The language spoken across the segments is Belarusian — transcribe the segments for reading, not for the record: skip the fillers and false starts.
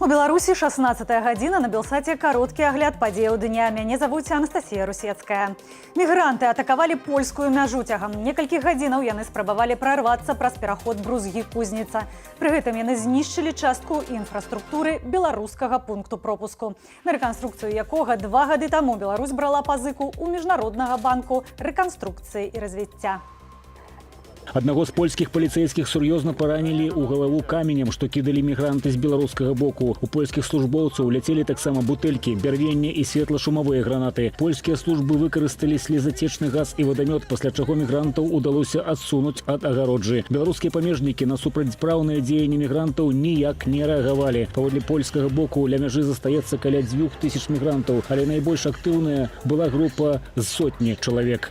У Беларусі 16-я гадзіна, на Белсаце кароткі агляд падзеяў дня. Мяне завуць Анастасія Русецкая. Мігранты атакавалі польскую мяжу. Цягам некалькіх гадзінаў яны спрабавалі прарвацца праз пераход Брузгі-Кузніца. Пры гэтым яны знішчылі частку інфраструктуры беларускага пункту пропуску, на рэканструкцыю якога 2 гады таму Беларусь брала пазыку ў Міжнароднага банку рэканструкцыі і развіцця. Аднаго з польскіх паліцэйскіх сур'ёзна паранілі ў галаву каменем, што кідалі мігранты з беларускага боку. У польскіх службоўцаў ляцелі таксама бутэлькі, бярвенне і светла-шумавыя гранаты. Польскія службы выкарысталі слезацечны газ і вадамёт, пасля чаго мігрантаў удалося адсунуць ад агароджы. Беларускія памежнікі на супрацьпраўныя дзеянні мігрантаў ніяк не рэагавалі. Паводле польскага боку ля мяжы застаецца каля 2000 мігрантаў, але найбольш актыўная была група з сотні чалавек.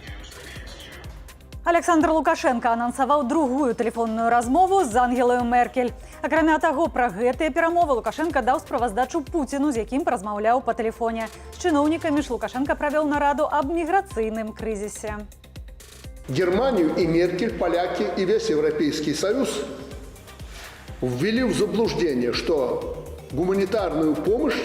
Александр Лукашенко анансаваў другую тэлефонную размову з Ангелаю Меркель. Акрамя таго, пра гэтыя перамовы Лукашенко даў справаздачу Пуціну, з якім размаўляў па тэлефоне. З чыноўнікамі ж Лукашенко правёў нараду аб міграцыйным крызісе. Германию и Меркель, поляки и весь Европейский Союз ввели в заблуждение, что гуманитарную помощь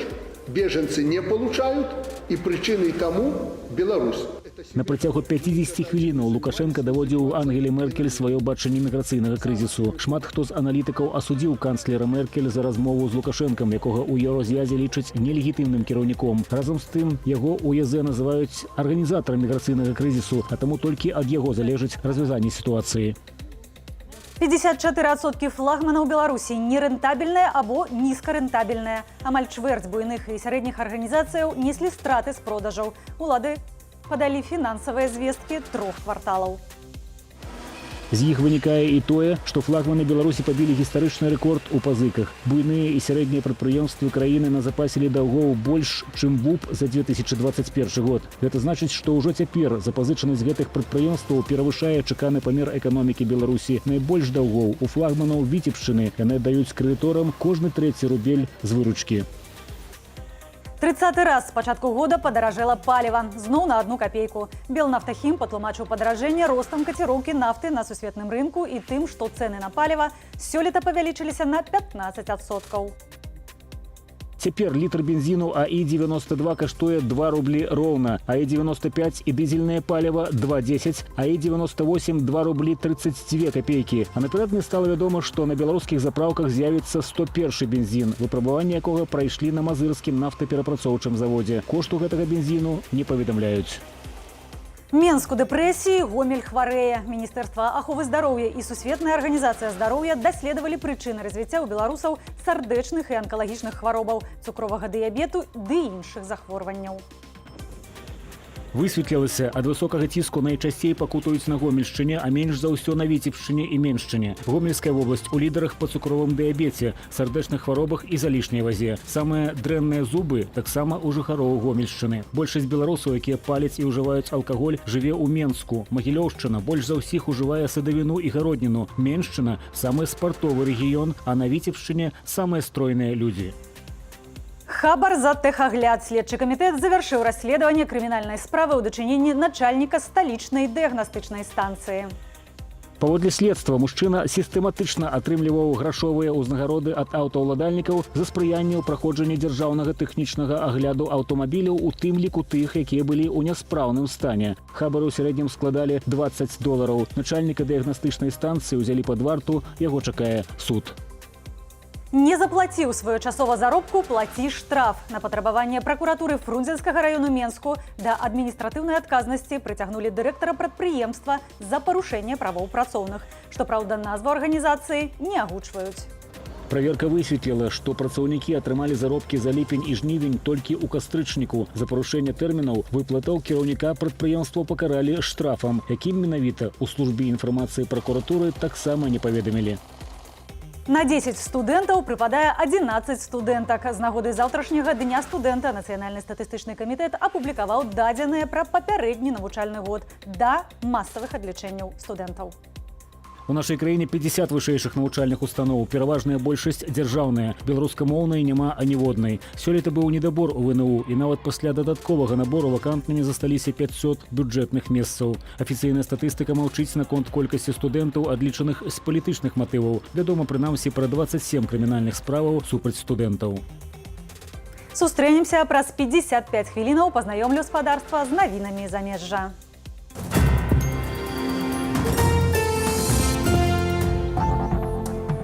беженцы не получают, и причиной тому Беларусь. На працягу 50 хвілінаў Лукашенко даводзіў Ангелі Меркель сваё бачанне міграцыйнага крызісу. Шмат хто з аналітыкаў асудзіў канцлера Меркель за размову з Лукашенкам, якога ў Еўраз'язе лічаць нелегітымным кіраўніком. Разам з тым, яго у ЕЗ называюць арганізатарам міграцыйнага крызісу, а таму толькі ад яго залежыць развязанне сітуацыі. 54% флагманаў Беларусі нерэнтабельныя або нізкарэнтабельныя. Амаль чвэрць буйных і сярэдніх арганізацыяў неслі страты з продажаў. Улады падалі фінансавыя звесткі 3 кварталаў. З іх вынікае і тое, што флагманы Беларусі пабілі гістарычны рэкорд у пазыках. Буйныя і сярэднія прадпрыемствы краіны назапасілі даўгоў больш, чым БУП за 2021 год. Гэта значыць, што ўжо цяпер запазычанасць гэтых прадпрыемстваў перавышае чаканы памер эканомікі Беларусі. Найбольш даўгоў у флагманаў Віцебшчыны. Яны даюць крэдыторам кожны 3-й рубель з выручкі. 30-й раз з пачатку года падаражэла паліва, зноў на 1 капейку. Белнафтахім патлумачыў падаражэнне ростам каціроўкі нафты на сусветным рынку і тым, што цэны на паліва сёлета павялічыліся на 15%. Цяпер літр бензіну АІ-92 каштуе 2 рублі роўна, АІ-95 і дызельнае паліва 2,10, АІ-98 2 рублі 32 копейкі. А наперададні стала вядома, што на беларускіх запраўках з'явіцца 101-й бензін, выпрабаванне якога прайшлі на мазырскім нафтаперапрацоўчым заводзе. Кошту гэтага бензіну не паведамляюць. Менск у дэпрэсіі, Гомель хварэе. Міністэрства аховы здароўя і Сусветная арганізацыя здароўя даследавалі прычыны развіцця ў беларусаў сардэчных і анкалагічных хваробаў, цукровага дыябету ды іншых захворванняў. Высветлілася, ад высокага ціску найчасцей пакутаюць на Гомельшчыне, а менш за ўсё на Віцебшчыне і Меншчыне. Гомельская вобласць у лідарах па цукровым дыябеце, сардэчных хваробах і залішняй вазе. Самыя дрэнныя зубы таксама ў жыхароў Гомельшчыны. Большасць беларусаў, якія паляць і ўжываюць алкаголь, жыве ў Менску. Магілёўшчына больш за ўсіх ужывае садавіну і гародніну. Меншчына самы спартовы рэгіён, а на Віцебшчыне самыя стройныя людзі. Хабар за тэхагляд. Следчы камітэт завяршыў расследаванне крымінальнай справы ў дачыненні начальніка сталічнай дыягнастычнай станцыі. Паводле следства, мужчына сістэматычна атрымліваў грашовыя ўзнагароды ад аўтаўладальнікаў за спрыянне ў праходжанні дзяржаўнага тэхнічнага агляду аўтамабіляў, у тым ліку тых, якія былі ў няспраўным стане. Хабары ў сярэднім складалі $20. Начальніка дыягнастычнай станцыі ўзялі пад варту, яго чакае суд. Не заплаціў своечасова заробку, плаці штраф. На патрабаванне пракуратуры Фрунзенскага раёну Менску да адміністратыўнай адказнасці прыцягнулі дырэктара прадпрыемства за парушэнне правоў працоўных. Што праўда, назву арганізацыі не агучваюць. Праверка высветліла, што працаўнікі атрымалі заробкі за ліпень і жнівень толькі ў кастрычніку. За парушэнне тэрмінаў выплатаў кіраўніка прадпрыемства пакаралі штрафам, якім менавіта ў службе інфармацыі пракуратуры таксама не паведамілі. На 10 студэнтаў прыпадае 11 студэнтак. З нагоды заўтрашняга дня студэнта Нацыянальны статыстычны камітэт апублікаваў дадзеныя пра папярэдні навучальны год да масавых адлічэнняў студэнтаў. У нашай краіне 50 вышэйшых навучальных устаноў, пераважная большасць дзяржаўныя, беларускамоўнай няма аніводнай. Сёлета быў недабор у ВНУ, і нават пасля дадатковага набору вакантнымі засталіся 500 бюджэтных месцаў. Афіцыйная статыстыка маўчыць наконт колькасці студэнтаў, адлічаных з палітычных матываў. Вядома, прынамсі, пра 27 крымінальных справаў супраць студэнтаў. Сустрэнемся праз 55 хвілінаў, пазнаёмлю спадарства з навінамі замежжа.